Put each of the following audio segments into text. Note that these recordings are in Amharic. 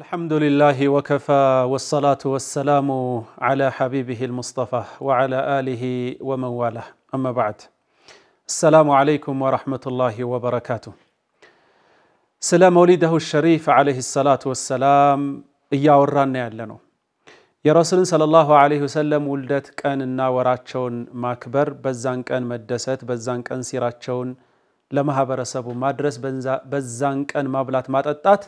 الحمد لله وكفى والصلاة والسلام على حبيبه المصطفى وعلى آله ومن والاه أما بعد السلام عليكم ورحمة الله وبركاته سلام مولده الشريف عليه الصلاة والسلام إياورنا يعلنو يا رسول صلى الله عليه وسلم ولدت كأننا وراتشون ماكبر بزان كأن مدست بزان كأن سيراتشون لما هبرسبو مدرس بزان كأن مابلات ماتتات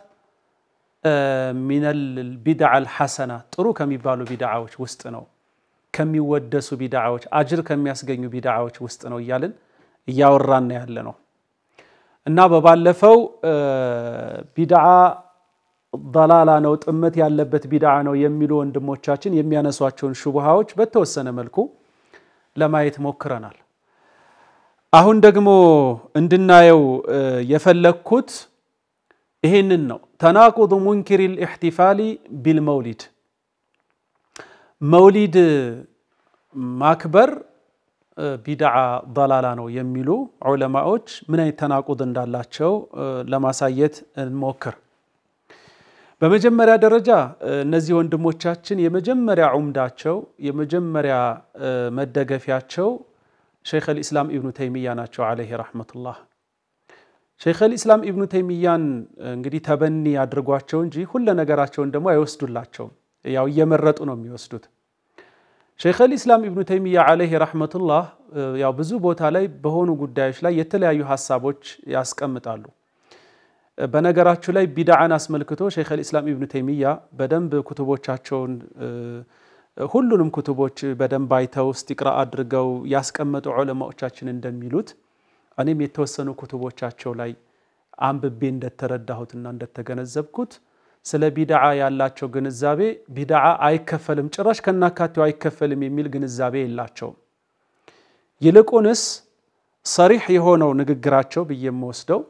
من البدع الحسنة طرو كم يبالو بدعوش وسطنو كم يودسو بدعوش أجر كم يسجنو بدعوش وسطنو يالن ياوران يالنو النابا بالفو بدعة ضلالة نو تأمت يالبت بدعة نو يميلو اندموچاچن يميانسواچون شبهاوچ بتوسنه ملكو لما يتمكرنال አሁን ደግሞ እንድናየው የፈለኩት ይሄንን ነው تناقض منكر الاحتفال بالمولد مولد ማክበር ቢድዓ ضላላ ነው የሚሉ ዑለማዎች ምን አይነት ተናቁድ እንዳላቸው ለማሳየት እንሞክር በመጀመሪያ ደረጃ እነዚህ ወንድሞቻችን የመጀመሪያ ዑምዳቸው የመጀመሪያ መደገፊያቸው شيخ الإسلام ابن تيمية ناتشو عليه رحمة الله شيخ الإسلام ابن تيمية እንግዲህ ተበኒ ያድርጓቸው እንጂ ሁሉ ነገራቸውን ደግሞ አይወስዱላቸው ያው እየመረጡ ነው የሚወስዱት شيخ الإسلام ابن تيمية عليه رحمة الله ያው ብዙ ቦታ ላይ በሆኑ ጉዳዮች ላይ የተለያዩ ሐሳቦች ያስቀምጣሉ በነገራቸው ላይ ቢድዓን አስመልክቶ شيخ الإسلام ابن تيمية በደንብ ኩቱቦቻቸውን ሁሉንም ኩቱቦች በደንብ አይተው እስቲቅራ አድርገው ያስቀመጡ ዑለማዎቻችን እንደሚሉት እኔም የተወሰኑ ኩቱቦቻቸው ላይ አንብቤ እንደተረዳሁትና እንደተገነዘብኩት ስለ ቢድዓ ያላቸው ግንዛቤ ቢድዓ አይከፈልም ጭራሽ ከናካቴው አይከፈልም የሚል ግንዛቤ የላቸው ይልቁንስ صريح የሆነው ንግግራቸው በየምወስደው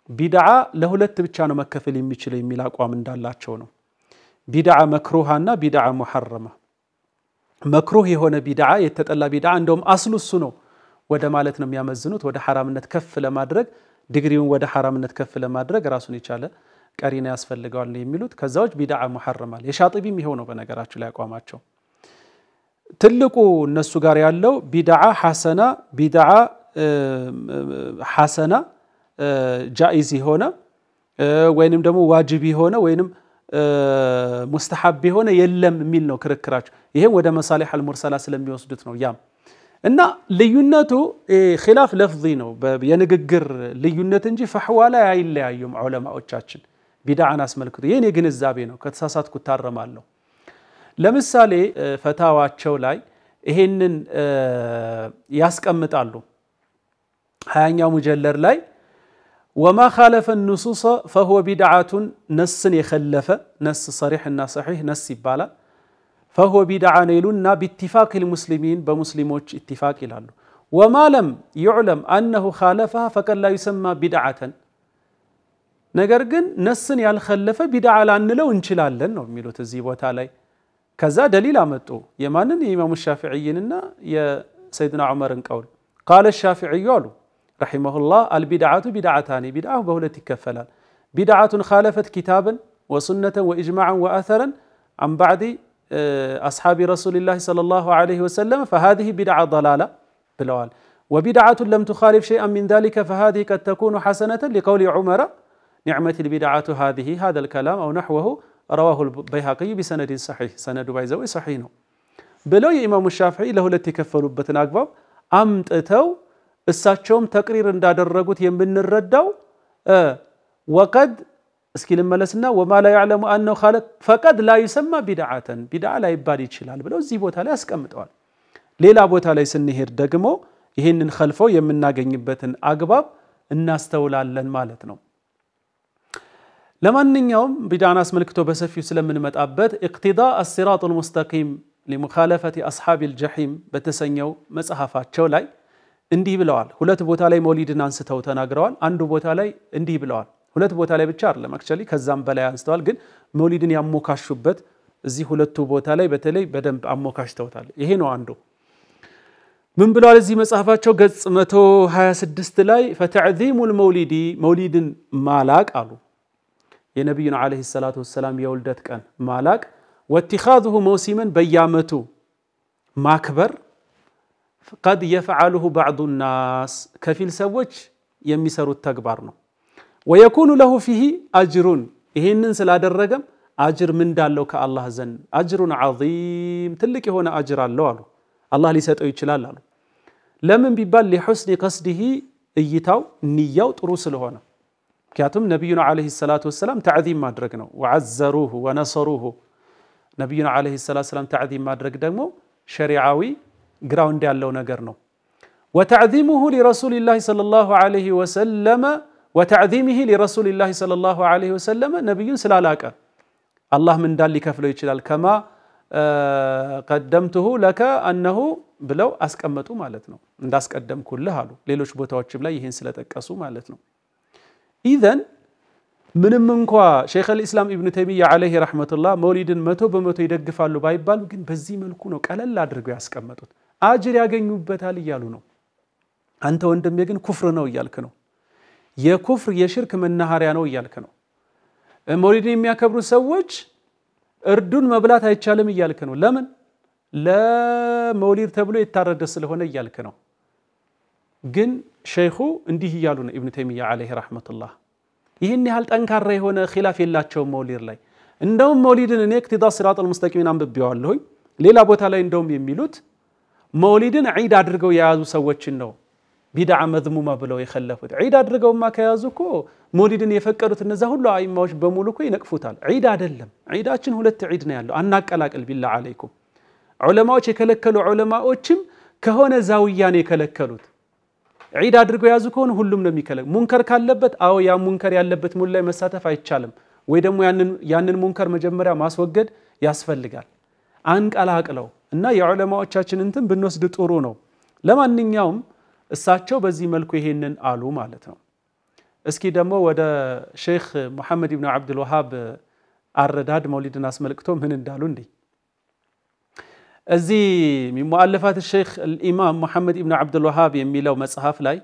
ቢድዓ ለሁለት ብቻ ነው መከፈል የሚችለው የሚል አቋም እንዳላቸው ነው ቢድዓ መክሩሃና ቢድዓ ሙሐረማ መክሩህ የሆነ ቢድዓ የተጠላ ቢድዓ እንደውም አስሉ እሱ ነው ወደ ማለት ነው የሚያመዝኑት ወደ حرامነት ከፍ ለማድረግ ዲግሪውን ወደ حرامነት ከፍ ለማድረግ ራሱን ይቻለ ቀሪና ያስፈልጋል የሚሉት ከዛዎች ቢድዓ ሙሐረማል የሻጢቢም ይሄው ነው በነገራችሁ ላይ አቋማቸው ትልቁ እነሱ ጋር ያለው ቢድዓ ሐሰና ጃኢዝ ሆነ ወይንም ደግሞ ዋጅብ ሆነ ወይንም مستحب هنا يلم የሚል ነው ክርክራቸው ይሄም ወደ መሳሊህ አልሙርሰላ ስለሚወስዱት ነው ያም እና ልዩነቱ ኺላፍ ለፍዚ ነው የንግግር ልዩነት እንጂ ፈህዋ ላይ አይለያዩም ዑለማዎቻችን ቢድዓን አስመልክቶ የኔ ግንዛቤ ነው ከተሳሳትኩ ታረማለሁ ለምሳሌ ፈታዋቸው ላይ ይሄንን ያስቀምጣሉ 20ኛው ሙጀለር ላይ وما خالف النصوص فهو بدعة نص يخلف نص صريح صحيح نص يبالا فهو بدعة نيلنا باتفاق المسلمين بمسلموች اتفاق ይላሉ وما لم يعلم أنه خالفها فقد لا يسمى بدعة ነገር ግን ነስን ያልخለፈ ቢድዓ ላንለው እንችላለን ነው የሚሉት እዚህ ቦታ ላይ ከዛ ደሊል አመጡ የማንን የኢማሙ ሻፊዒይንና የሰይድና ዑመርን ቀውል قال الشافعي رحمه الله البدعة بدعتان بدعة بهولت كفلال بدعة خالفت كتابا وسنة وإجماعا وأثرا عن بعد أصحاب رسول الله صلى الله عليه وسلم فهذه بدعة ضلالة بلوال وبدعة لم تخالف شيئا من ذلك فهذه قد تكون حسنة لقول عمر نعمة البدعة هذا الكلام أو نحوه رواه البيهقي بسند صحيح سند بايزوي صحيح بلو إمام الشافعي له لتكفلوا بتناقباب أمتتو እሳቸውም ተቅሪር እንዳደረጉት የምንረዳው وقد እስኪ ለመለስና وما لا يعلم انه خالق فقد لا يسمى بدعه بدعه ላይ ይባል ይችላል ብለው እዚህ ቦታ ላይ አስቀምጠዋል ሌላ ቦታ ላይ ስንሄድ ደግሞ ይሄንን ኸልፈው የምናገኝበትን አግባብ እናስተውላለን ማለት ነው ለማንኛውም ቢድዓን አስመልክቶ በሰፊው ስለምንመጣበት اقتضاء الصراط المستقيم لمخالفه اصحاب الجحيم በተሰኘው መጽሐፋቸው ላይ እንዲህ ብለዋል ሁለት ቦታ ላይ መውሊድን አንስተው ተናግረዋል አንዱ ቦታ ላይ እንዲህ ብለዋል ሁለት ቦታ ላይ ብቻ አይደለም አክቹአሊ ከዛም በላይ አንስተዋል ግን መውሊድን ያሞካሹበት እዚህ ሁለቱ ቦታ ላይ በተለይ በደንብ አሞካሽተውታል ይሄ ነው አንዱ ምን ብለዋል እዚህ መጽሐፋቸው ገጽ 126 ላይ فتعظيم المولد مولد ማላቅ አሉ የነብዩን አለይሂ ሰላቱ ወሰለም የውልደት ቀን ማላቅ واتخاذه موسما በያመቱ ማክበር قد يفعله بعض الناس ከፊል ሰዎች የሚሰሩት ተግባር ነው ويكون له فيه اجر ይሄንን ስላደረገም አጅር ምን እንዳለው ከአላህ ዘንድ አጅሩን عظيم ትልቅ የሆነ አጅር አለው አሉ አላህ ሊሰጠው ይችላል አሉ ለምን ቢባል لحسن قصده እይታው ንያው ጥሩ ስለሆነ ምክንያቱም ነብዩን አለይሂ ሰላቱ ወሰለም ተዕዚም ማድረግ ነው وعزروه ونصروه ነብዩን አለይሂ ሰላቱ ወሰለም ተዕዚም ማድረግ ደግሞ ሸሪዓዊ ግራውንድ ያለው ነገር ነው وتعظيمه لرسول الله صلى الله عليه وسلم وتعظيمه لرسول الله صلى الله عليه وسلم ነብዩን ስላላቀ አላህ ምን እንዳል ሊከፍለው ይችላል كما قدمته لك انه ብለው አስቀመጡ ማለት ነው እንዳስቀደምኩልህ አሉ ሌሎች ቦታዎችም ላይ ይሄን ስለተጠቀሱ ማለት ነው ኢዘን ምንም እንኳን ሼኽ አልኢስላም ኢብኑ ተይሚያ አለይሂ ረህመቱላህ መውሊድን 100% ይደግፋሉ ባይባል ግን በዚህ መልኩ ነው ቀለል አድርገው ያስቀመጡት አጅር ያገኙበታል ይያሉ ነው አንተ ወንድሜ ግን ኩፍር ነው ይያልክ ነው የኩፍር የሽርክ መናኸሪያ ነው ይያልክ ነው መውሊድን የሚያከብሩ ሰዎች እርዱን መብላት አይቻልም ይያልክ ነው ለምን ለመውሊድ ተብሎ ይታረደ ስለሆነ ይያልክ ነው ግን ሼኹ እንዲህ ይያሉ ነው ኢብኑ ተይሚያ አለይሂ ረህመቱላህ ይሄን ያህል ጠንካራ የሆነ ኺላፍ የላቸው መውሊድ ላይ እንደውም መውሊድን እኔ ኢክቲዳ ሲራጠል ሙስተቂሚን አንብቤዋለሁ ሌላ ቦታ ላይ እንደውም የሚሉት መውሊድን ዒድ አድርገው የያዙ ሰዎችን ነው ቢድዓ መዝሙማ ብለው የخلፉት ዒድ አድርገውማ ከያዙኮ መውሊድን የፈቀዱት እነዛ ሁሉ አይማዎች በሙሉኮ ይነቅፉታል ዒድ አይደለም ዒዳችን ሁለት ዒድ ነው ያለው አናቀላቅል ቢላህ አለይኩም ዑለማዎች የከለከሉ ዑለማዎችም ከሆነ ዛውያን የከለከሉት ዒድ አድርገው ያዙ ከሆነ ሁሉም ነው የሚከለክ ሙንከር ካለበት አው ያ ሙንከር ያለበት ሙሉ ላይ መሳተፍ አይቻልም ወይ ደግሞ ያንን ሙንከር መጀመሪያ ማስወገድ ያስፈልጋል አንቀላቅለው እና የዑለማዎቻችን እንትን ብንወስድ ጥሩ ነው ለማንኛውም እሳቸው በዚህ መልኩ ይሄንን አሉ ማለት ነው እስኪ ደግሞ ወደ ሼኽ መሐመድ ኢብኑ አብዱል ወሃብ አረዳድ መውሊድን አስመልክቶ ምን እንዳሉ እንዴ እዚህ ሙአለፋት ሼኽ الامام መሐመድ ኢብኑ አብዱል ወሃብ የሚለው መጽሐፍ ላይ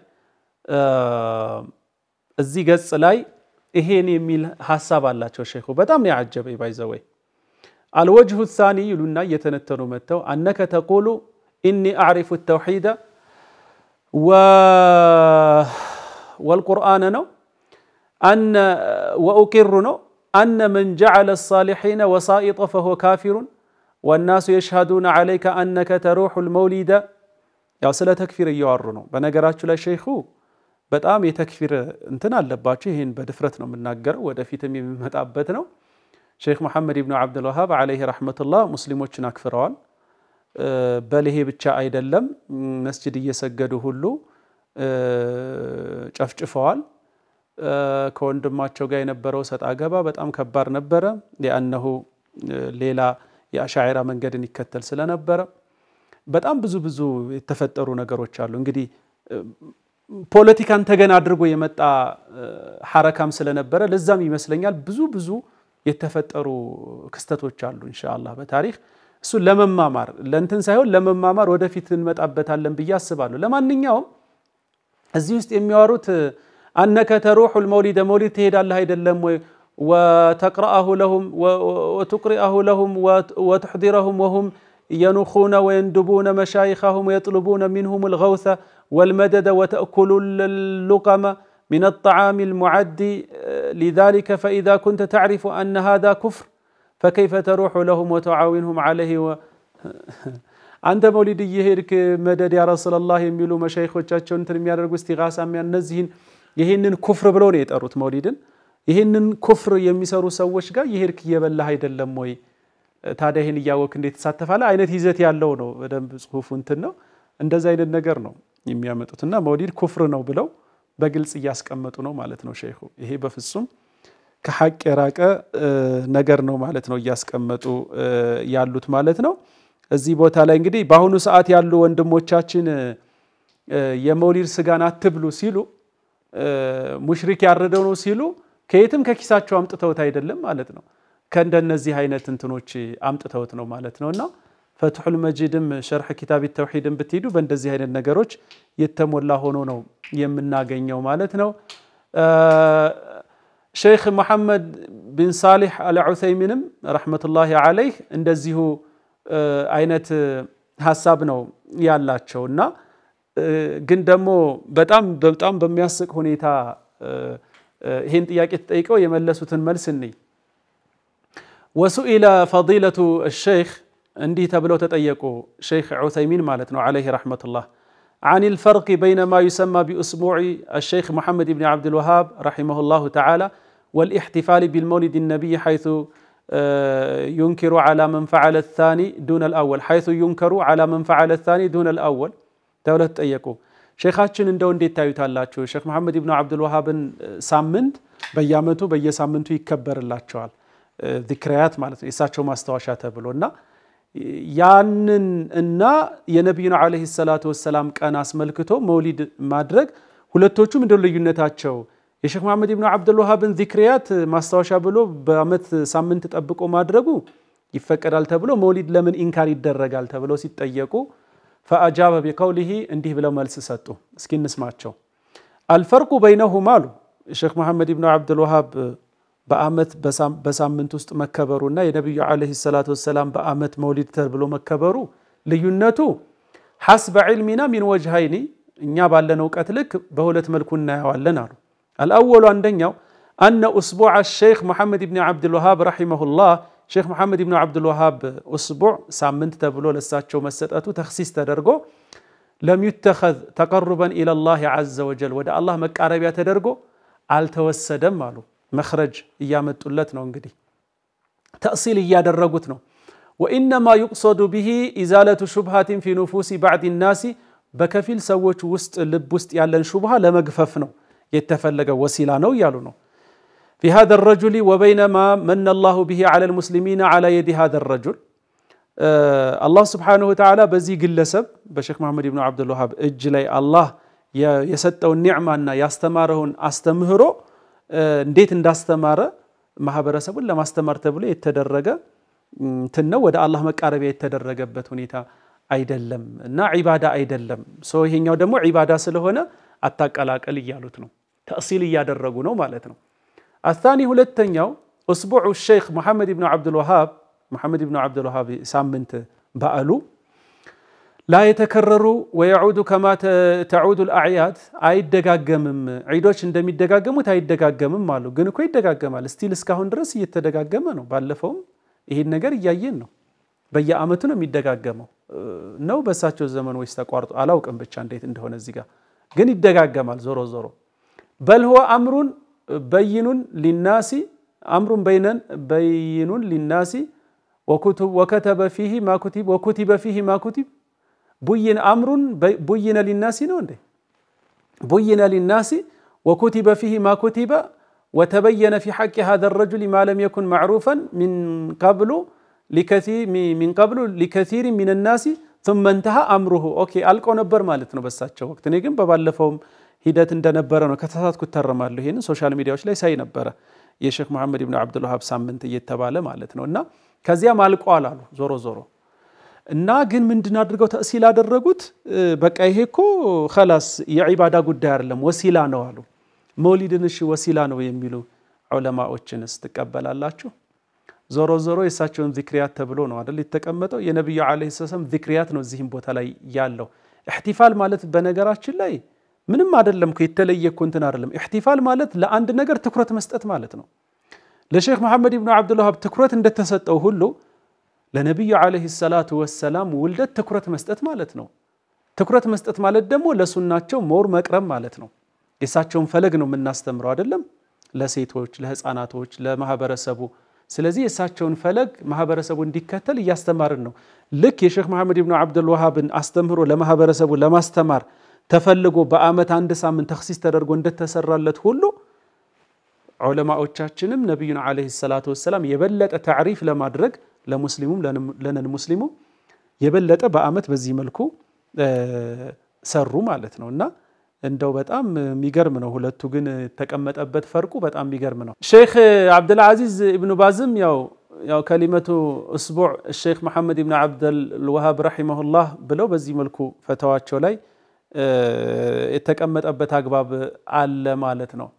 እዚህ ገጽ ላይ ይሄን የሚል ሐሳብ አላቸው ሼኹ በጣም ነው ያጀበኝ ባይዘወይ الوجه الثاني يلونا يتنتنو متو انك تقول اني اعرف التوحيد والقرآن نو ان واقر نو ان من جعل الصالحين وسائط فهو كافر والناس يشهدون عليك انك تروح المولد ያው ስለ ተክፊር እያወሩ ነው በነገራችሁ ላይ ሼኹ በጣም የተክፊር እንትን አለባቸው ይሄን በድፍረት ነው የምናገረው ወደፊትም የሚመጣበት ነው ሼኽ መሐመድ ኢብኑ አብዱል ወሃብ አለይሂ ረህመቱላህ ሙስሊሞችን አክፍረዋል በለሄ ብቻ አይደለም መስጂድ እየሰገዱ ሁሉ ጨፍጭፈዋል ከወንድማቸው ጋር የነበረው ሰጣገባ በጣም ከባድ ነበረ ለአንሁ ሌላ የአሻዒራ መንገድን ይከተል ስለነበረ በጣም ብዙ የተፈጠሩ ነገሮች አሉ እንግዲህ ፖለቲካን ተገና አድርጎ የመጣ ሐረካም ስለነበረ ለዛም ይመስለኛል ብዙ የተፈጠሩ ክስተቶች አሉ ኢንሻአላህ በታሪክ እሱ ለመማማር ለእንትን ሳይሆን ለመማማር ወደፊት እንመጣበታለን ብዬ አስባለሁ ለማንኛውም እዚህ ውስጥ የሚያወሩት አንከ ተሩሁ المولد መውሊድ ትሄዳለህ አይደለም ወይ وتقرأه لهم وتقرئه لهم وتحضرهم وهم ينخون ويندبون مشايخهم ويطلبون منهم الغوث والمدد وتأكل اللقم من الطعام المعد لذلك فإذا كنت تعرف أن هذا كفر فكيف تروح لهم وتعاونهم عليه أنت مولد يهيرك مدد يا رسول الله يميلوا مشايخوቻቸው እንትን የሚያደርጉ استغاثة የሚያነዚህን ይሄንን ኩፍር ብለው ነው የጠሩት መውሊድን ይሄንን ኩፍር የሚሰሩ ሰዎች ጋር ይሄርክ እየበላህ አይደለም ወይ ታዲያ ይሄን ያወክ እንዴት ተሳተፋለ አይነት ይዘት ያለው ነው በደንብ ጽሁፉ እንትን ነው እንደዛ አይነት ነገር ነው የሚያመጡትና መውሊድ ኩፍር ነው ብለው በግልጽ ያስቀመጡ ነው ማለት ነው ሼኹ ይሄ በፍጹም ከሐቅ የራቀ ነገር ነው ማለት ነው ያስቀመጡ ያሉት ማለት ነው እዚህ ቦታ ላይ እንግዲህ በአሁኑ ሰዓት ያሉ ወንድሞቻችን የመውሊድ ስጋን አትብሉ ሲሉ ሙሽሪክ ያረደው ነው ሲሉ ከየትም ከኪሳቸው አምጥተውት አይደለም ማለት ነው ከእንደነዚህ አይነት እንትኖች አምጥተውት ነው ማለት ነውና ፈትሁል መጂድም ሸርህ ኪታብ التوحيድም ብትሄዱ በእንደዚህ አይነት ነገሮች የተሞላ ሆኖ ነው የምናገኘው ማለት ነው ሼኽ መሐመድ بن صالح العثيمين رحمة الله عليه እንደዚሁ አይነት ሐሳብ ነው ያላቸውና ግን ደግሞ በጣም በሚያስቅ ሁኔታ ይሄን ጥያቄ ተጠይቀው የመለሱትን መልስ እንይ وسئل فضيلة الشيخ عندي تبلو تطيقوا شيخ عثيمين مالتنا عليه رحمة الله عن الفرق بين ما يسمى بأسبوع الشيخ محمد بن عبد الوهاب رحمه الله تعالى والاحتفال بالمولد النبي حيث ينكر على من فعل الثاني دون الأول حيث ينكر على من فعل الثاني دون الأول تبلو تطيقوا شيخاتشن እንደው እንዴት ታዩታላችሁ ሼክ መሐመድ ኢብኑ አብዱል ወሃብን ሳምንት በየአመቱ በየሳምንቱ ይከበርላቸዋል ذكريات ማለት ነው እሳቸው ማስተዋሻ ተብሎና ያንን እና የነብዩና አለይሂ ሰላቱ ወሰለም ቀን አስመልክቶ መውሊድ ማድረግ ሁለቶቹ ምንድነው ልዩነታቸው የሼክ መሐመድ ኢብኑ አብዱል ወሃብን ذكريات ማስተዋሻ ብሎ በአመት ሳምንት ጠብቆ ማድረጉ ይፈቀዳል ተብሎ መውሊድ ለምን ኢንካር ይደረጋል ተብሎ ሲጠየቁ فاجاب بقوله እንዲህ ብለው መልስ ሰጡ እስኪ እንስማቸው الفرق بينهما الشيخ محمد ابن عبد الوهاب በአመት በሳምንት ውስጥ መከበሩና የነብዩ አለይሂ ሰላቱ ወሰለም በአመት መውሊድ ተብሎ መከበሩ ልዩነቱ حسب علمنا من وجهين እኛ ባለነው ቀት ልክ በሁለት መልኩ እናያዋለን አሉ الاول አንደኛው ان اسبوع الشيخ محمد ابن عبد الوهاب رحمه الله شيخ محمد ابن عبد الوهاب اسبوع ሳምንት ተብሎ ለሳቸው መሰጠቱ ተخصيص ተደርጎ لم يتخذ تقربا الى الله عز وجل ወደ አላህ መቃረቢያ ተደርጎ አልተወሰደም አሉ مخرج እያመጡለት ነው እንግዲህ ተእሲል እያደረጉት ነው وانما يقصد به ازاله شبهات في نفوس بعض الناس በከፊል ሰዎች ውስጥ ልብ ውስጥ ያለን ሹብሃ ለመግፈፍ ነው የተፈለገ ወሲላ ነው ያሉ ነው في هذا الرجل وبينما من الله به على المسلمين على يد هذا الرجل الله سبحانه وتعالى በዚህ ግለሰብ በሼክ መሐመድ ኢብኑ አብዱል ወሃብ እጅ ላይ አላህ የሰጠው ኒዕማና ያስተማረውን አስተምህሮ እንዴት እንዳስተማረ ማህበረሰቡን ለማስተማር ተብሎ የተደረገ እንተነው ወደ አላህ መቃረቢያ የተደረገበት ሁኔታ አይደለም እና ዒባዳ አይደለም ሶ ይሄኛው ደግሞ ዒባዳ ስለሆነ አጣቀላቀል ይያሉት ነው ተእሲል ያደረጉ ነው ማለት ነው الثاني ሁለተኛው اسبوع الشيخ محمد ابن عبد الوهاب ሳምንት በዓሉ لا يتكرر ويعود كما تعود الاعياد አይደጋገምም ዒዶች እንደሚደጋገሙት አይደጋገምም ማሉ ግን እኮ ይደጋገማል ስቲል እስካሁን ድረስ እየተደጋገመ ነው ባለፈውም ይሄን ነገር ያያየን ነው በየአመቱ ነው የሚደጋገመው ነው በሳቸው ዘመን ወይስ ተቋርጦ አላውቅም ብቻ እንዴት እንደሆነ እዚህ ጋር ግን ይደጋገማል ዞሮ بل هو امر بين للناس امر بين للناس وكتب فيه ما كتب وكتب فيه ما كتب بين امر بين للناس نونده بين للناس وكتب فيه ما كتب وتبين في حق هذا الرجل ما لم يكن معروفا من قبل لكثير من الناس ثم انتهى امره اوكي አልቆ ነበር ማለት ነው በሳቸው ወቅት እኔ ግን በባለፈው ሂደት እንደነበረ ነው ከተሳትኩ ተረማለሁ ይሄን ሶሻል ሚዲያዎች ላይ ሳይ ነበር የሼክ መሐመድ ኢብኑ አብዱል ወሃብ ሳምንት እየተባለ ማለት ነውና ከዚያም አልቋል አሉ ዞሮ እና ግን ምንድን አድርገው ተእሲል አደረጉት በቃ ይሄኮ خلاص የዒባዳ ጉዳይ አይደለም ወሲላ ነው አሉ መውሊድን እሺ ወሲላ ነው የሚሉ ዑለማዎችንስ ተቀበላላችሁ ዞሮ የሳቸውን ዚክሪያት ተብሎ ነው አይደል የተቀመጠው የነብዩ አለይሂ ሰላም ዚክሪያት ነው እዚህም ቦታ ላይ ያለው ኢህቲፋል ማለት በነገራችን ላይ ምንም አይደለም እኮ የተለየ እንትን አይደለም ኢህቲፋል ማለት ለአንድ ነገር ትኩረት መስጠት ማለት ነው ለሼክ መሐመድ ኢብኑ አብዱል ወሃብ ትኩረት እንደተሰጠው ሁሉ ለነብዩ አለይሂ ሰላቱ ወሰለም ውልደት ትኩረት መስጠት ማለት ነው ትኩረት መስጠት ማለት ደግሞ ለሱናቸው ሞር መቅረብ ማለት ነው የሳቸውን ፈለግ ነው የምናስተምረው አይደለም ለሴቶች ለህፃናቶች ለማህበረሰቡ ስለዚህ የሳቸውን ፈለግ ማህበረሰቡ እንዲከተል ያስተማርን ነው ልክ የሼክ መሐመድ ኢብኑ አብዱል ወሃብን አስተምሮ ለማህበረሰቡ ለማስተማር ተፈልጎ በአመት አንድ ሳምንት ተخصيص ተደርጎ እንደተሰራለት ሁሉ ዑለማዎቻችንም ነብዩና አለይሂ ሰላቱ ወሰለም የበለጠ ታሪፍ ለማድረግ ለሙስሊሙም ለነን ሙስሊሙ የበለጠ በአመት በዚህ መልኩ ሰሩ ማለት ነውና እንደው በጣም የሚገርም ነው ሁለቱ ግን ተቀመጠበት ፈርቁ በጣም የሚገርም ነው ሼክ አብዱል አዚዝ ኢብኑ ባዝም ያው ከሊመቱ እስቡዕ ሼክ መሐመድ ኢብኑ አብዱል ወሃብ ረሂመሁላህ ብለው በዚህ መልኩ ፈተዋቸው ላይ የተቀመጠበት አግባብ አለ ማለት ነው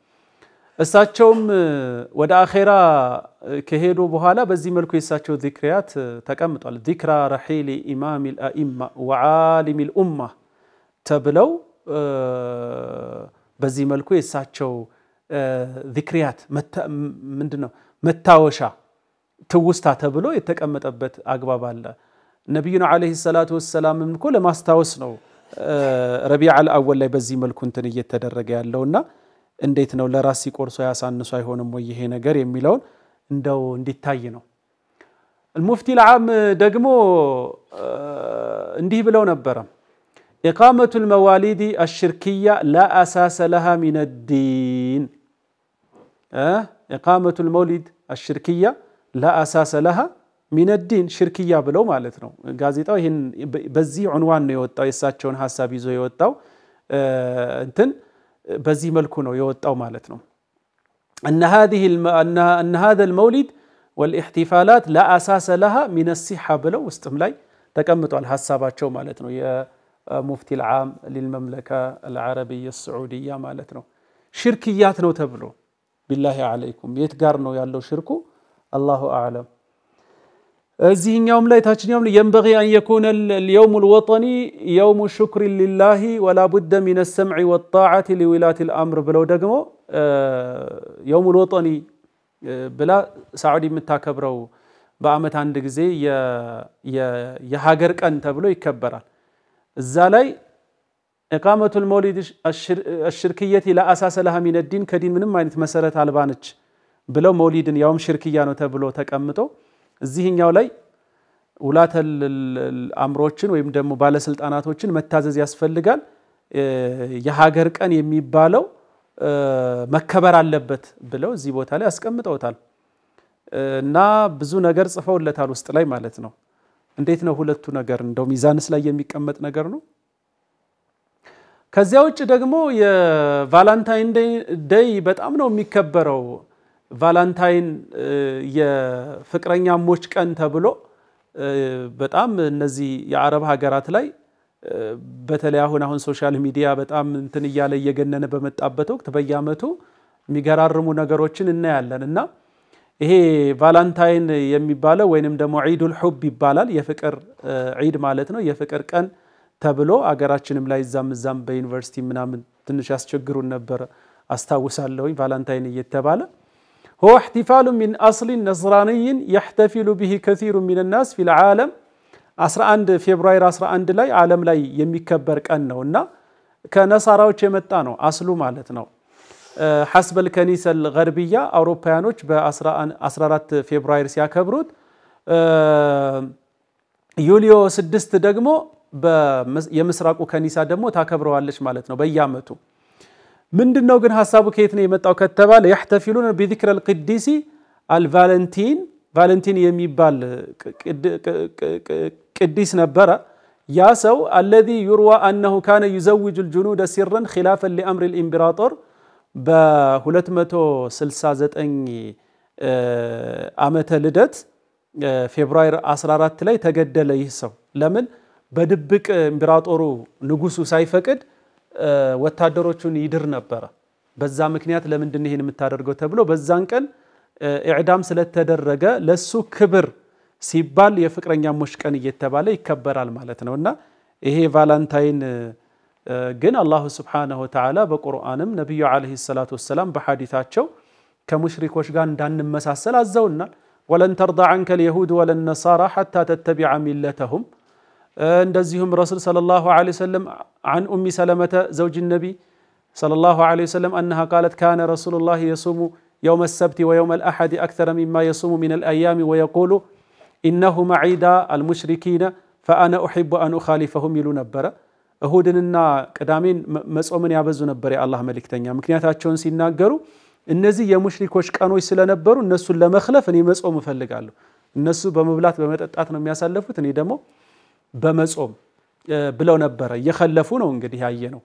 እሳቸውም ወደ አኺራ ከሄዱ በኋላ በዚህ መልኩ የሳቸው ዚክሪያት ተቀምጧል ዚክራ ረሂል ኢማም الائمه وعالم الامه ተብለው በዚህ መልኩ የሳቸው ዚክሪያት ምንድነው መታወሻ ትውስታ ተብሎ የተቀመጠበት አግባብ አለ ነብዩና አለይሂ ሰላቱ ወሰላም እኮ ለማስታወስ ነው ረቢዕ አልአወል ላይ በዚህ መልኩ እንትን እየተደረገ ያለውና እንዴት ነው ለራስ ሲቆርሶ ያሳንሱ አይሆንም ወይ ይሄ ነገር የሚለውን እንደው እንዲታይ ነው المفتي العام ደግሞ እንዲህ ብለው ነበር إقامة المواليد الشركية لا أساس لها من الدين إقامة المولد الشركية لا أساس لها من الدين شركية بلو مالتنا ጋዜጣው ይሄን በዚህ عنوان ነው የወጣው የሳቸውን ሐሳብ ይዞ የወጣው እንትን በዚህ መልኩ ነው የወጣው ማለት ነው أن هذا المولد والاحتفالات لا أساس لها من الصحة بلو ውስጥም ላይ ተቀምጧል ሐሳባቸው ማለት ነው مفتي العام للمملكة العربية السعودية مالتنا شركيات نو تبلو بالله عليكم يتقار نو يالو شركو الله أعلم زين يوم لا يتاجن يوم ينبغي أن يكون اليوم الوطني يوم شكر لله ولا بد من السمع والطاعة لولاة الأمر بلو دقمو يوم الوطني بلا سعودي متاكبرو بأمت عندك زي يا هاجر كان تبلو يكبرال الزالي إقامة المولد الشركية لا أساس لها من الدين كدين من ما يتمسرت على بانج بلو مولد يوم شركية نتبلو تكمتو الزهين يولي ولاة الأمروتشن ويمدمو بالسلطاناتوتشن متازز يسفلقال يهاجر كان يميبالو مكبر على اللبت بلو زيبوت عليه أسكمتو تال نا بزو نجر صفول لتالو استلاي مالتنا እንዴት ነው ሁለቱ ነገር እንደው ሚዛንስ ላይ የሚቀመጥ ነገር ነው ከዚያ ውጭ ደግሞ የቫለንታይን ዴይ በጣም ነው የሚከበረው ቫለንታይን የፍቅረኛሞች ቀን ተብሎ በጣም እነዚህ የአረብ ሀገራት ላይ በተለይ አሁን ሶሻል ሚዲያ በጣም እንትን ይያለ እየገነነ በመጣበት ወቅት በየአመቱ የሚገራርሙ ነገሮችን እናያለንና ይሄ ቫለንታይን የሚባለው ወይንም ደግሞ ዒዱል ሑብ ይባላል የፍቅር ዒድ ማለት ነው የፍቅር ቀን ተብሎ አገራችንም ላይ ዛም በዩኒቨርሲቲ ምናምን ትንሽ ያስቸግሩን ነበር አስተዋውሳለሁ ቫለንታይን እየተባለ هو احتفال من اصل نصراني يحتفل به كثير من الناس في العالم 11 فبراير 11 ላይ ዓለም ላይ የሚከበር ቀን ነውና ከነሳራዎች የመጣ ነው አስሉ ማለት ነው حسب الكنيسة الغربية أوروبيانوش ب14 فبراير سياكبروت يوليو 6 دقمو يمسراقو كنيسة دمو تاكبرو علش مالتنا بيامتو من دنو قن حسابو كيتني يمتاو كتبال يحتفلون بذكر القديس الفالنتين يميبال قديس نبرا ياسو الذي يروى أنه كان يزوج الجنود سرا خلافا لأمر الإمبراطور ب269 ዓመተ ልደት ፌብሩዋሪ 14 ላይ ተገደለ ይህ ሰው ለምን በድብቅ ኢምፕራጦሩ ንጉሱ ሳይፈቅድ ወታደሮቹን ይድር ነበር በዛ ምክንያት ለምን እንደሆነ ይሄን የምታደርገው ተብሎ በዛን ቀን ኢዕዳም ስለተደረገ ለሱ ክብር ሲባል የፍቅረኛሞች ቀን እየተባለ ይከበራል ማለት ነውና ይሄ ቫለንታይን ግን አላህ Subhanahu Wa Ta'ala በቁርአንም ነብዩ አለይሂ ሰላቱ ወሰለም በሐዲታቸው ከሙሽሪኮች ጋር እንዳንመሳሰል አዘውናል ወለን ተርዳ عنك اليهود ولا النصارى حتى تتبع ملتهم እንደዚሁም ረሱል ሰለላሁ ዐለይሂ ወሰለም عن ام سلمة زوج النبي صلى الله عليه وسلم انها قالت كان رسول الله يصوم يوم السبت ويوم الاحد اكثر مما يصوم من الايام ويقول انهما عيد المشركين فانا احب ان اخالفهم يلو ነበር እሁድንና ቅዳሜን መጾምን ያበዙ ነበር የአላህ መልእክተኛ ምክንያታቸውን ሲናገሩ እነዚህ የሙሽሪኮች ቀኖች ስለነበሩ እነሱን ለመخለፍ እኔ መጾም ፈልጋለሁ እነሱ በመብላት በመጠጣት ነው የሚያሳልፉት እኔ ደግሞ በመጾም ብለው ነበር የخለፉ ነው እንግዲህ ያየነው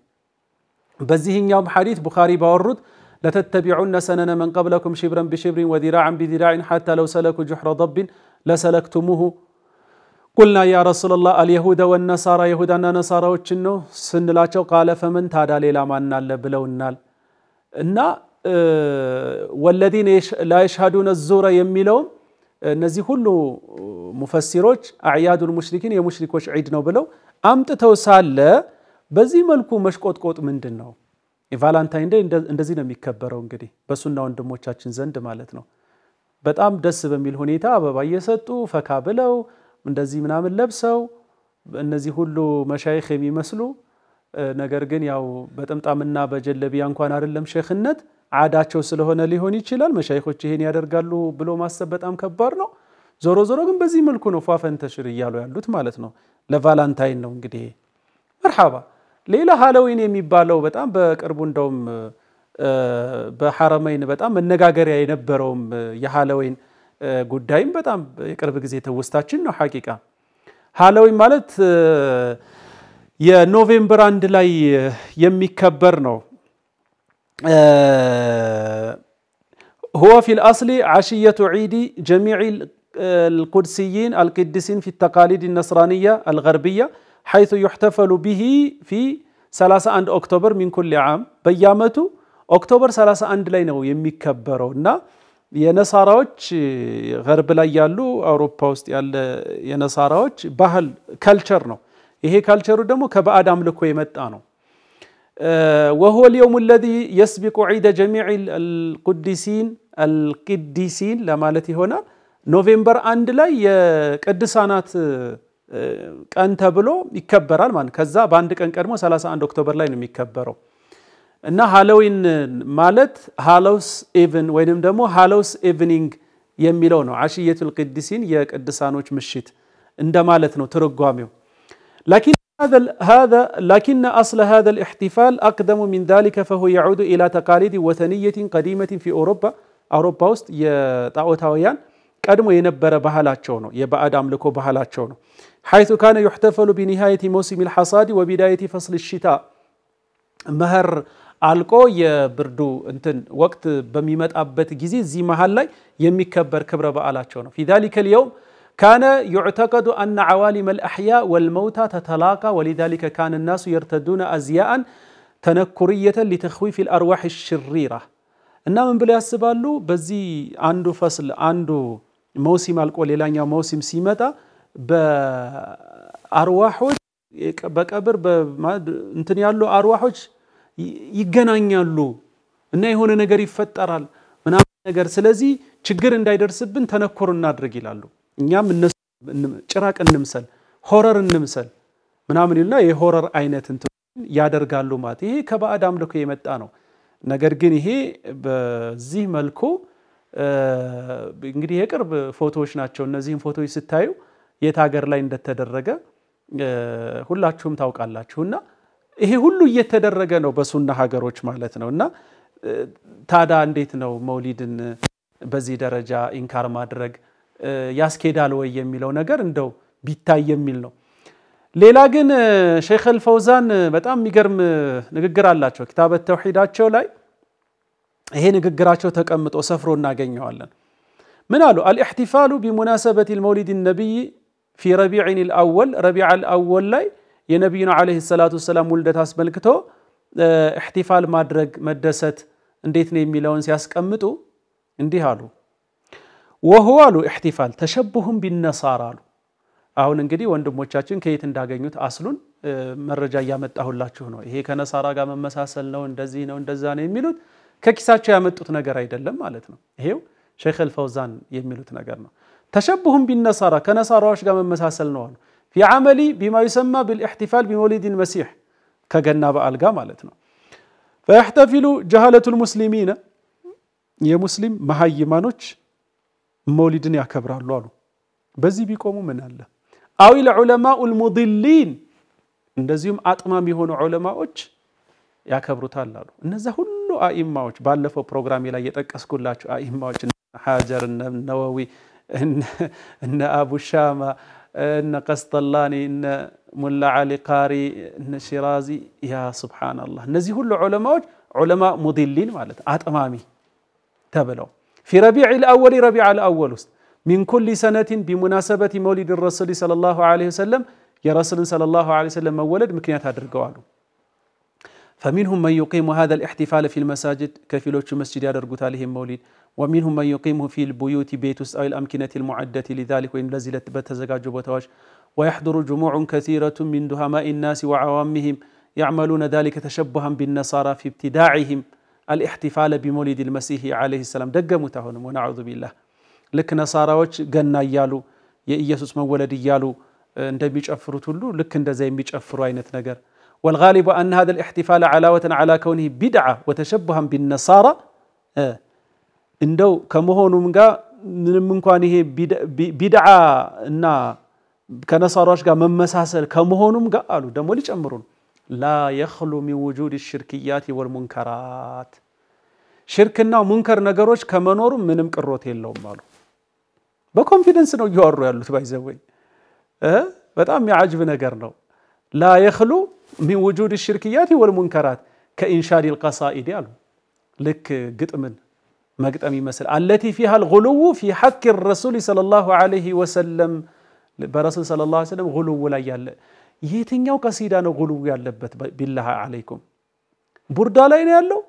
በዚህኛው ሐዲስ ቡኻሪ ባወሩት ለተተቢዑን ሰነነ من قبلكم شبرا بشبر وذراعا بذراع حتى لو سلكوا جحر ضب لسلكتموه قلنا يا رسول الله اليهود والنصارى يهودنا نصاراዎችን ነው ስንላቸው قال فمن ታዳ ሌላ ማን አለ ብለውናል እና والذين لا يشهدون الزور የሚለው እነዚህ ሁሉ ሙፈሲሮች አዕያዱ المشركين የሙሽሪኮች ዒድ ነው ብለው አምጥተው ሳለ በዚህ መልኩ መሽቆጥቆጥ ምንድነው የቫላንታይን ዴይ እንደዚህ ነው የሚከበረው እንግዲህ በሱና ወንድሞቻችን ዘንድ ማለት ነው በጣም ደስ በሚል ሁኔታ አበባ እየሰጡ ፈካ ብለው እንደዚህ ምናምን ለብሰው እነዚህ ሁሉ መሻይኽ የሚመስሉ ነገር ግን ያው በጥምጣምና በጀለቢያ እንኳን አይደለም ሼኽነት ዓዳቸው ስለሆነ ሊሆን ይችላል መሻይኾች ይሄን ያደርጋሉ ብሎ ማሰብ በጣም ከባድ ነው ዞሮ ዞሮ ግን በዚህ መልኩ ነው ፏፈን ተሽር ይያሉ ያሉት ማለት ነው ለቫላንታይን ነው እንግዲህ መርሐባ ሌላ ሃሎዊን የሚባለው በጣም በቅርቡ እንደውም በሐረመይን በጣም መነጋገሪያ የነበረው የሃሎዊን ጉዳይም በጣም የቅርብ ጊዜ ተውስታችን ነው ሐቂቃ ሃሎዊን ማለት የኖቬምበር 1 ላይ የሚከበር ነው هو في الأصل عشية عيد جميع القدسيين القديسين في التقاليد النصرانية الغربية حيث يحتفل به في 31 أكتوبر من كل عام بيامته أكتوبر 31 ላይ ነው የሚከበረውና የነሳራዎች غرب ላይ ያሉ አውሮፓ ውስጥ ያለ የነሳራዎች ባህል ካልቸር ነው ይሄ ካልቸሩ ደግሞ ከባዕድ አምልኮ የመጣ ነው وهو اليوم الذي يسبق عيد جميع القديسين ለማለት ይሆናል ኖቬምበር 1 ላይ የቅዱሳናት ቀን ተብሎ ይከበራል ማለት ከዛ በአንድ ቀን ቀድሞ 31 ኦክቶበር ላይ ነው የሚከበረው እና ሃሎዊን ማለት ሃሎስ ኢቭን ወይንም ደግሞ ሃሎስ ኢቭኒንግ የሚለው ነው አሽየቱል ቅዱሲን የቅዱሳኖች ምሽት እንደማለት ነው ትርጓሜው لكن أصل هذا الاحتفال أقدم من ذلك فهو يعود إلى تقاليد وثنية قديمة في أوروبا ውስጥ የጣዖታውያን ቀድሞ የነበረ ባህላቸው ነው የባዕድ አምልኮ ባህላቸው ነው حيث كان يحتفل بنهاية موسم الحصاد وبداية فصل الشتاء مهر አልቆ የብርዱ እንትን ወቅት በሚመጣበት ጊዜ እዚህ መሃል ላይ የሚከበር ክብረ በዓላቸው ነው في ذلك اليوم كان يعتقد أن عوالم الأحياء والموتى تتلاقى ولذلك كان الناس يرتدون أزياء تنكرية لتخويف الأرواح الشريرة እና ምን ብለው ያስባሉ በዚህ አንዱ ፈስል አንዱ موسم አልቆ ሌላኛው موسم ሲመጣ በአርዋሖች በቀብር እንትን ያሉ አርዋሖች ይገናኛሉ እና የሆነ ነገር ይፈጠራል ምናምን ነገር ስለዚህ ችግር እንዳይደርስብን ተነኮር እናድርግ ይላሉ እኛም እነሱ ጭራቅ እንምሰል ሆረር እንምሰል ምናምን ይልና የሆረር አይነት እንትን ያደርጋሉ ማለት ይሄ ከባዕድ አምልኮ የመጣ ነው ነገር ግን ይሄ በዚህ መልኩ እንግዲህ የቅርብ ፎቶዎች ናቸው እነዚህን ፎቶዎች ስታዩ የት ሀገር ላይ እንደተደረገ ሁላችሁም ታውቃላችሁና ይሄ ሁሉ እየተደረገ ነው በሱና ሀገሮች ማለት ነውና ታዳ እንዴት ነው መውሊድን በዚህ ደረጃ ኢንካር ማድረግ ያስኬዳል ወይ የሚለው ነገር እንደው ቢታይ የሚል ነው ሌላ ግን ሼኽ አልፈውዛን በጣም የሚገርም ንግግር አላቸው ኪታብ ተውሂዳቸው ላይ ይሄ ንግግራቸው ተቀምጦ ሰፍሮ እናገኘዋለን ምን አሉ الاحتفال بمناسبة المولد النبي في ربيع الأول ربيع الأول ላይ የነብዩና አለይሂ ሰላቱ ወሰለም ውልደት አስመልክቶ احتفال ማድረግ መደሰት እንዴት ነው የሚለውን ሲያስቀምጡ እንዲህ አሉ وهو الاحتفال تشبهم بالنصارى አሁን እንግዲህ ወንድሞቻችን ከየት እንዳገኙት አስሉን መረጃ ያመጣሁላችሁ ነው ይሄ ከነሳራ ጋር መመሳሰል ነው እንደዚህ ነው እንደዛ ነው የሚሉት ከኪሳቸው ያመጡት ነገር አይደለም ማለት ነው ይሄው ሼኽ አልፈውዛን የሚሉት ነገር ነው تشبهم بالنصارى ከነሳራዎች ጋር መመሳሰል ነው አሉ في عملي بما يسمى بالاحتفال بمولد المسيح كجنا بألقى مالتنا فيحتفل جهالة المسلمين يا مسلم مهيمانوች مولدن ያከብራሉ አሉ በዚህ ቢቆሙ ምን አለ أو العلماء المضلين እንደዚሁም አጥማም የሆኑ ዑለማዎች ያከብሩታል አሉ እነዛ ሁሉ አኢማዎች ባለፈው ፕሮግራም ላይ የጠቀስኩላችሁ አኢማዎች ሐጀር ነወዊ እነ አቡ ሻማ እነ ቀስጠላኒ እነ ሙላ አሊ ቃሪ እነ ሽራዚ ያ ሱብሃንአላህ እነዚህ ሁሉ ዑለማዎች ዑለማ ሙድሊን ማለት አጥማሚ ተብለው في ربيع الأول ربيع الأول من كل سنة بمناسبة مولد الرسول صلى الله عليه وسلم يا رسول صلى الله عليه وسلم مولد مكنيات አድርገዋሉ فمنهم من يقيم هذا الاحتفال في المساجد كفيلوቹ مسجد ያደርጉት عليه مولد ومنهم من يقيمه في البيوت بيت أو الأمكنة المعدة لذلك وإن لزلت بتزجاج بتواج ويحضر جموع كثيرة من دهماء الناس وعوامهم يعملون ذلك تشبها بالنصارى في ابتداعهم الاحتفال بمولد المسيح عليه السلام دقموا تهونم ونعوذ بالله لك نصاراዎች ገና እያሉ የኢየሱስ መወለድ እያሉ እንደሚጨፍሩት ሁሉ ልክ እንደዛ የሚጨፍሩ አይነት ነገር والغالب أن هذا الاحتفال علاوة على كونه بدعة وتشبها بالنصارى እንደው ከመሆኑም ጋር ምንም እንኳን ይሄ ቢድዓ እና ከነሳራዎች ጋር መመሳሰል ከመሆኑም ጋር አሉ ደሞ ሊጨምሩ لا يخلو من وجود الشركيات والمنكرات ሽርክና ሙንከር ነገሮች ከመኖሩ ምንም ቅሮት የለውም አሉ በኮንፊደንስ ነው ይወሩ ያሉት ባይዘወይ በጣም ያጅብ ነገር ነው لا يخلو من وجود الشركيات والمنكرات كإنشاد القصائد አሉ ልክ ግጥምን مقدمي مثل التي فيها الغلو في حق الرسول صلى الله عليه وسلم برسول صلى الله عليه وسلم غلو لا يال يتኛው قصيده ነው غلو ያለበት بالله عليكم ቡርዳ ላይ ነው ያለው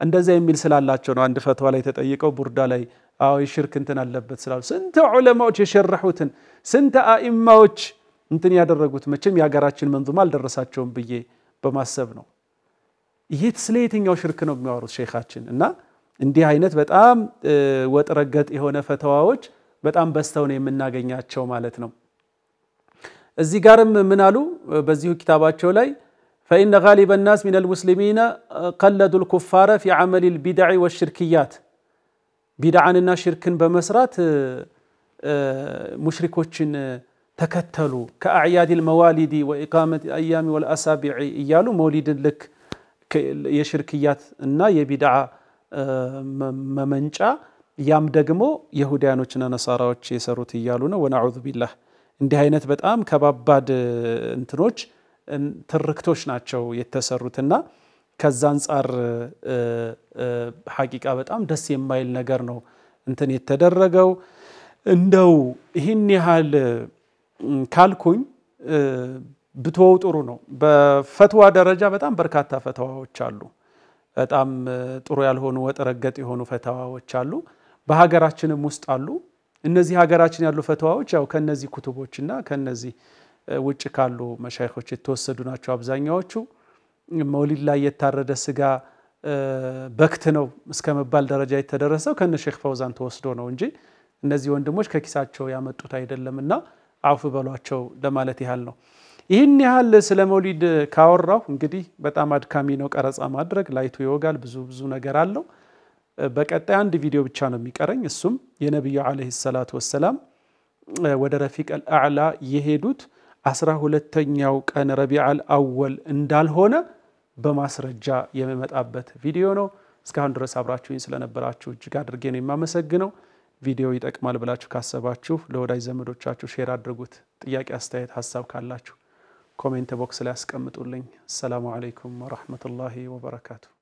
እንደዛ የሚል ስላላቸው ነው አንድ ፈትዋ ላይ ተጠይቀው ቡርዳ ላይ አው ሽርክ እንትን አለበት ስላሉ ስንት ዑለማዎች የሸረሑትን ስንት አኢማዎች እንትን ያደረጉት መቼም ያገራችን መንዙማ አልደረሳቸውም ብዬ በማሰብ ነው ስለየትኛው ሽርክ ነው የሚያወሩት ሼኻችን እና እንዲህ አይነት በጣም ወጥረገጥ የሆነ ፈተዋዎች በጣም በስተው ነው የምናገኛቸው ማለት ነው እዚህ ጋርም ምን አሉ በዚሁ ኪታባቸው ላይ فإن غالب الناس من المسلمين قلدوا الكفار في عمل البدع والشركيات بدعنا شركن بمسرات مشركوችን ተከተሉ كأعياد الموالد وإقامة الأيام والأسابع እያሉ መውሊድን ልክ የሽርክያት እና የቢድዓ መመንጫ ያም ደግሞ ይሁዳኖችና ነሳራዎች የሰሩት ይያሉ ነው ወነዑዙ ቢላህ እንዲህ አይነት በጣም ከባባድ እንትኖች ትርክቶች ናቸው የተሰሩትና ከዛ አንፃር ሐቂቃ በጣም ደስ የማይል ነገር ነው እንትን የተደረገው እንደው ይሄን ያህል ካልኩኝ ብትወው ጥሩ ነው በፈትዋ ደረጃ በጣም በርካታ ፈትዋዎች አሉ በጣም ጥሩ ያልሆኑ ወጥረገጥ የሆኑ ፈትዋዎች አሉ በሀገራችንም ውስጥ አሉ እነዚህ ሀገራችን ያሉ ፈትዋዎች ያው ከነዚህ ኩቱቦችና ከነዚህ ውጭ ካሉ መሻይኾች የተወሰዱ ናቸው አብዛኛዎቹ መውሊድ ላይ የታረደ ስጋ በክት ነው እስከመባል ደረጃ የተደረሰው ከነ ሼክ ፈውዛን ተወስዶ ነው እንጂ እነዚህ ወንድሞች ከኪሳቸው ያመጡት አይደለምና አውፍ በሏቸው ለማለት ያህል ነው ይህን ያህል ስለ መውሊድ ካወራው እንግዲህ በጣም አድካሚ ነው ቀረጻ ማድረግ ላይቱ ይወጋል ብዙ ነገር አለው በቀጣይ አንድ ቪዲዮ ብቻ ነው የሚቀረኝ እሱም የነብዩ አለይሂ ሰላቱ ወሰለም ወደ ረፊቅ አልአዕላ የሄዱት 12ኛው ቀን ረቢዑል አወል እንዳልሆነ በማስረጃ የሚመጣበት ቪዲዮ ነው እስካሁን ድረስ አብራችሁኝ ስለነበራችሁ እጅግ አድርጌ ነው የማመሰግነው ቪዲዮ ይጠቅማል ብላችሁ ካሰባችሁ ለወዳጅ ዘመዶቻችሁ ሼር አድርጉት ጥያቄ አስተያየት ሐሳብ ካላችሁ ኮሜንት ቦክስ ላይ አስቀምጡልኝ ሰላም አለይኩም ወራህመቱላሂ ወበረካቱ